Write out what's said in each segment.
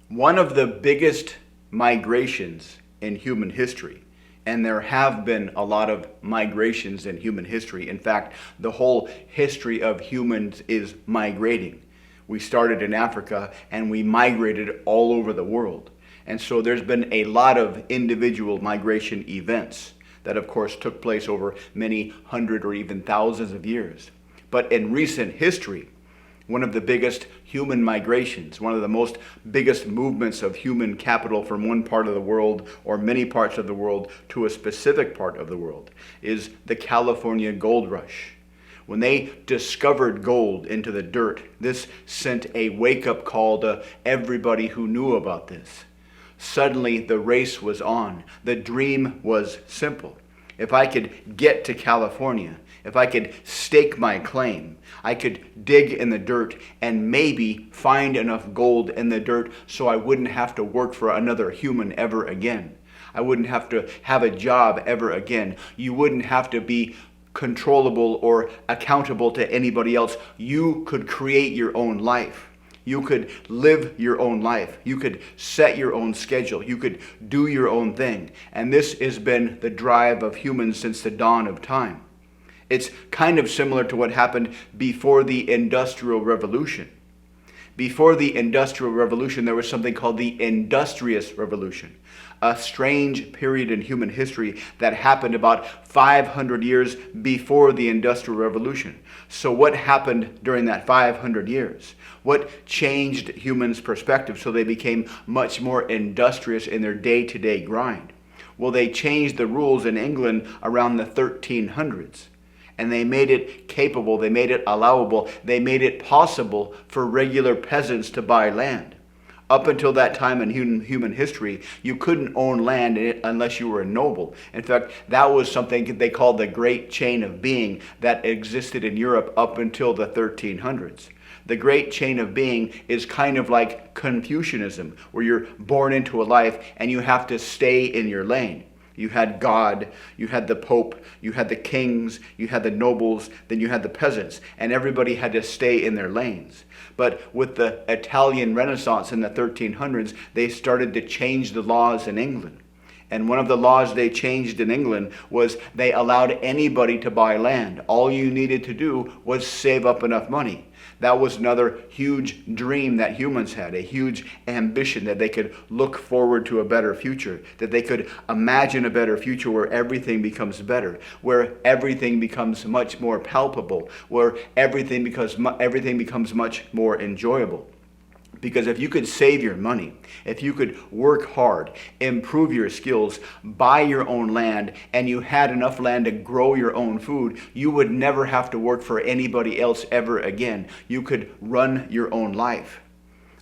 One of the biggest migrations in human history, and there have been a lot of migrations in human history. In fact, the whole history of humans is migrating. We started in Africa and we migrated all over the world. And so there's been a lot of individual migration events that of course took place over many hundred or even thousands of years. But in recent history, one of the biggest human migrations, one of the most biggest movements of human capital from one part of the world or many parts of the world to a specific part of the world is the California gold rush. When they discovered gold into the dirt, this sent a wake-up call to everybody who knew about this. Suddenly the race was on. The dream was simple. If I could get to California, if I could stake my claim, I could dig in the dirt and maybe find enough gold in the dirt so I wouldn't have to work for another human ever again. I wouldn't have to have a job ever again. You wouldn't have to be controllable or accountable to anybody else. You could create your own life. You could live your own life. You could set your own schedule. You could do your own thing. And this has been the drive of humans since the dawn of time. It's kind of similar to what happened before the Industrial Revolution. Before the Industrial Revolution, there was something called the Industrious Revolution, a strange period in human history that happened about 500 years before the Industrial Revolution. So what happened during that 500 years? What changed humans' perspective so they became much more industrious in their day-to-day grind? Well, they changed the rules in England around the 1300s. And they made it capable, they made it allowable, they made it possible for regular peasants to buy land. Up until that time in human history, you couldn't own land unless you were a noble. In fact, that was something they called the Great Chain of Being that existed in Europe up until the 1300s. The Great Chain of Being is kind of like Confucianism, where you're born into a life and you have to stay in your lane. You had God, you had the Pope, you had the kings, you had the nobles, then you had the peasants, and everybody had to stay in their lanes. But with the Italian Renaissance in the 1300s, they started to change the laws in England. And one of the laws they changed in England was they allowed anybody to buy land. All you needed to do was save up enough money. That was another huge dream that humans had, a huge ambition that they could look forward to a better future, that they could imagine a better future where everything becomes better, where everything becomes much more palpable, where everything becomes much more enjoyable. Because if you could save your money, if you could work hard, improve your skills, buy your own land, and you had enough land to grow your own food, you would never have to work for anybody else ever again. You could run your own life.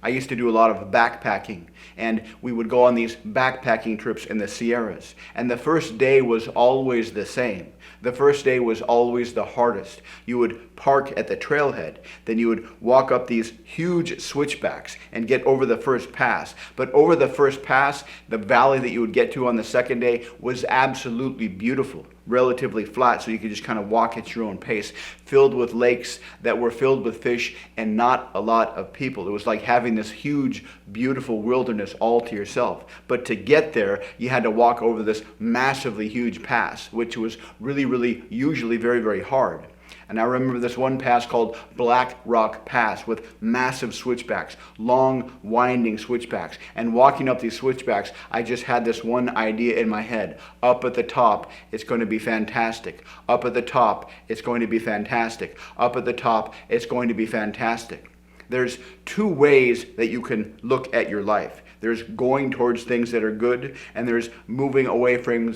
I used to do a lot of backpacking, and we would go on these backpacking trips in the Sierras. And the first day was always the same. The first day was always the hardest. You would park at the trailhead, then you would walk up these huge switchbacks and get over the first pass. But over the first pass, the valley that you would get to on the second day was absolutely beautiful, relatively flat, so you could just kind of walk at your own pace, filled with lakes that were filled with fish and not a lot of people. It was like having this huge, beautiful wilderness all to yourself. But to get there, you had to walk over this massively huge pass, which was really usually very, very hard. And I remember this one pass called Black Rock Pass with massive switchbacks, long winding switchbacks. And walking up these switchbacks, I just had this one idea in my head. Up at the top, it's going to be fantastic. Up at the top, it's going to be fantastic. Up at the top, it's going to be fantastic. There's two ways that you can look at your life. There's going towards things that are good, and there's moving away from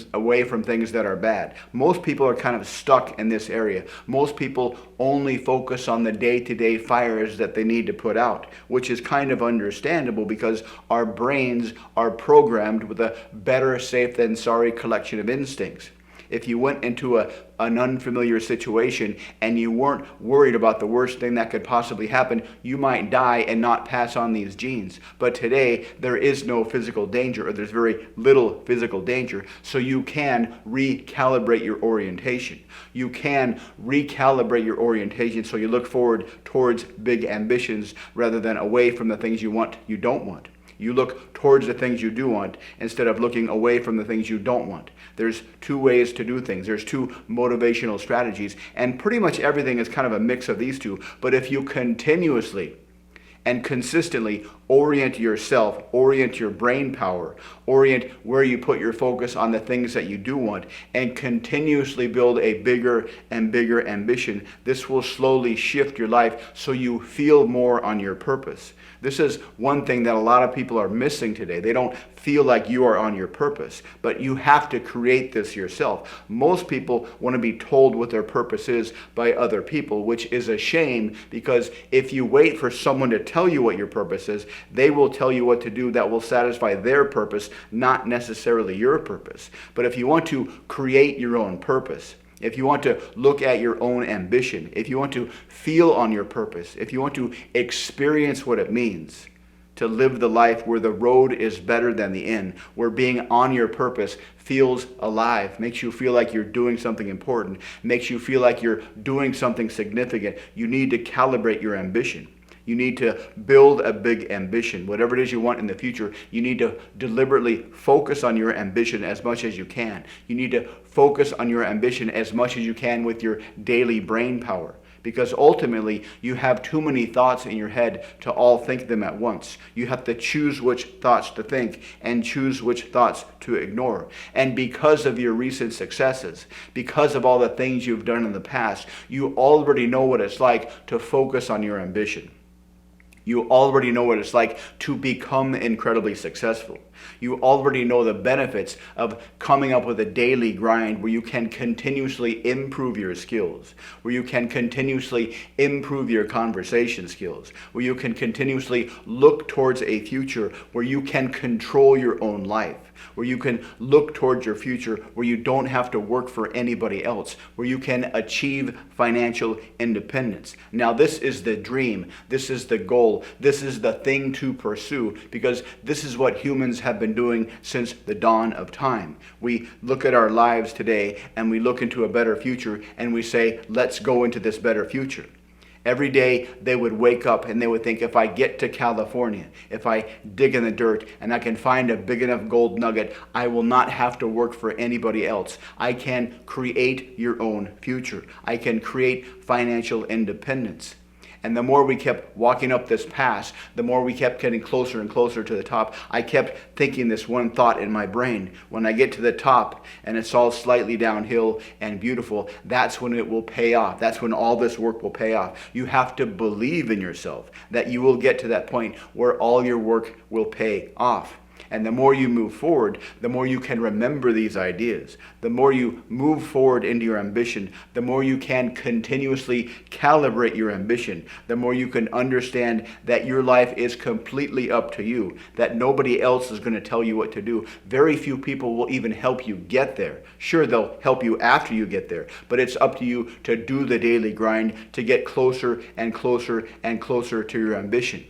things that are bad. Most people are kind of stuck in this area. Most people only focus on the day-to-day fires that they need to put out, which is kind of understandable because our brains are programmed with a better safe than sorry collection of instincts. If you went into an unfamiliar situation and you weren't worried about the worst thing that could possibly happen, you might die and not pass on these genes. But today, there is no physical danger, or there's very little physical danger, so you can recalibrate your orientation. You can recalibrate your orientation so you look forward towards big ambitions rather than away from the things you don't want. You look towards the things you do want instead of looking away from the things you don't want. There's two ways to do things. There's two motivational strategies, and pretty much everything is kind of a mix of these two. But if you continuously and consistently orient yourself, orient your brain power, orient where you put your focus on the things that you do want, and continuously build a bigger and bigger ambition, this will slowly shift your life so you feel more on your purpose. This is one thing that a lot of people are missing today. They don't feel like you are on your purpose, but you have to create this yourself. Most people want to be told what their purpose is by other people, which is a shame, because if you wait for someone to tell you what your purpose is, they will tell you what to do that will satisfy their purpose, not necessarily your purpose. But if you want to create your own purpose, if you want to look at your own ambition, if you want to feel on your purpose, if you want to experience what it means to live the life where the road is better than the inn, where being on your purpose feels alive, makes you feel like you're doing something important, makes you feel like you're doing something significant, you need to calibrate your ambition. You need to build a big ambition. Whatever it is you want in the future, you need to deliberately focus on your ambition as much as you can. You need to focus on your ambition as much as you can with your daily brain power. Because ultimately, you have too many thoughts in your head to all think them at once. You have to choose which thoughts to think and choose which thoughts to ignore. And because of your recent successes, because of all the things you've done in the past, you already know what it's like to focus on your ambition. You already know what it's like to become incredibly successful. You already know the benefits of coming up with a daily grind where you can continuously improve your skills, where you can continuously improve your conversation skills, where you can continuously look towards a future where you can control your own life, where you can look towards your future where you don't have to work for anybody else, where you can achieve financial independence. Now, this is the dream. This is the goal. This is the thing to pursue, because this is what humans have been doing since the dawn of time. We look at our lives today and we look into a better future and we say, let's go into this better future. Every day they would wake up and they would think, if I get to California, if I dig in the dirt and I can find a big enough gold nugget, I will not have to work for anybody else. I can create your own future. I can create financial independence. And the more we kept walking up this path, the more we kept getting closer and closer to the top. I kept thinking this one thought in my brain: when I get to the top and it's all slightly downhill and beautiful, that's when it will pay off. That's when all this work will pay off. You have to believe in yourself that you will get to that point where all your work will pay off. And the more you move forward, the more you can remember these ideas. The more you move forward into your ambition, the more you can continuously calibrate your ambition. The more you can understand that your life is completely up to you, that nobody else is going to tell you what to do. Very few people will even help you get there. Sure, they'll help you after you get there, but it's up to you to do the daily grind to get closer and closer and closer to your ambition.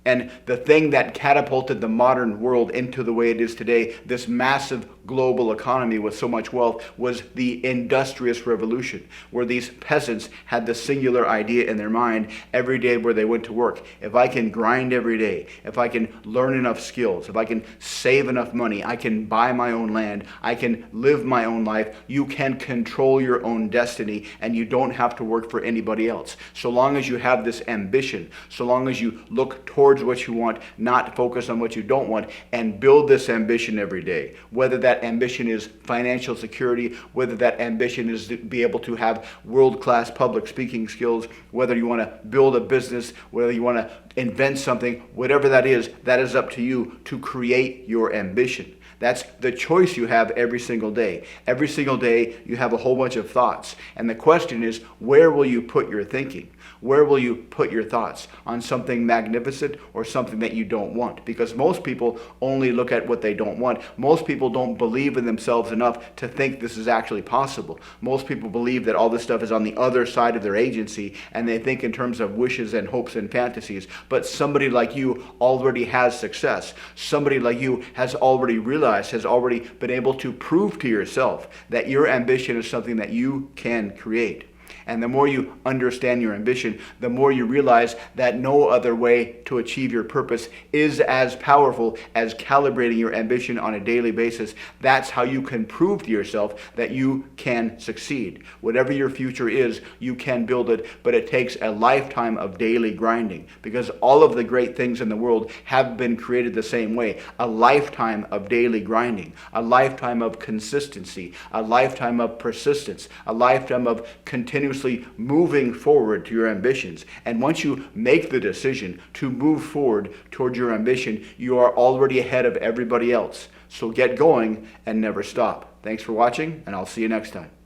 And the thing that catapulted the modern world into the way it is today, this massive global economy with so much wealth, was the industrious revolution, where these peasants had the singular idea in their mind every day where they went to work. If I can grind every day, if I can learn enough skills, if I can save enough money, I can buy my own land, I can live my own life, you can control your own destiny and you don't have to work for anybody else. So long as you have this ambition, so long as you look towards what you want, not focus on what you don't want, and build this ambition every day. Whether that ambition is financial security, whether that ambition is to be able to have world-class public speaking skills, whether you want to build a business, whether you want to invent something, whatever that is up to you to create your ambition. That's the choice you have every single day. Every single day you have a whole bunch of thoughts. And the question is, where will you put your thinking? Where will you put your thoughts? On something magnificent or something that you don't want? Because most people only look at what they don't want. Most people don't believe in themselves enough to think this is actually possible. Most people believe that all this stuff is on the other side of their agency, and they think in terms of wishes and hopes and fantasies. But somebody like you already has success. Somebody like you has already realized, has already been able to prove to yourself that your ambition is something that you can create. And the more you understand your ambition, the more you realize that no other way to achieve your purpose is as powerful as calibrating your ambition on a daily basis. That's how you can prove to yourself that you can succeed. Whatever your future is, you can build it, but it takes a lifetime of daily grinding, because all of the great things in the world have been created the same way. A lifetime of daily grinding, a lifetime of consistency, a lifetime of persistence, a lifetime of continuously moving forward to your ambitions. And once you make the decision to move forward toward your ambition, you are already ahead of everybody else. So get going and never stop. Thanks for watching, and I'll see you next time.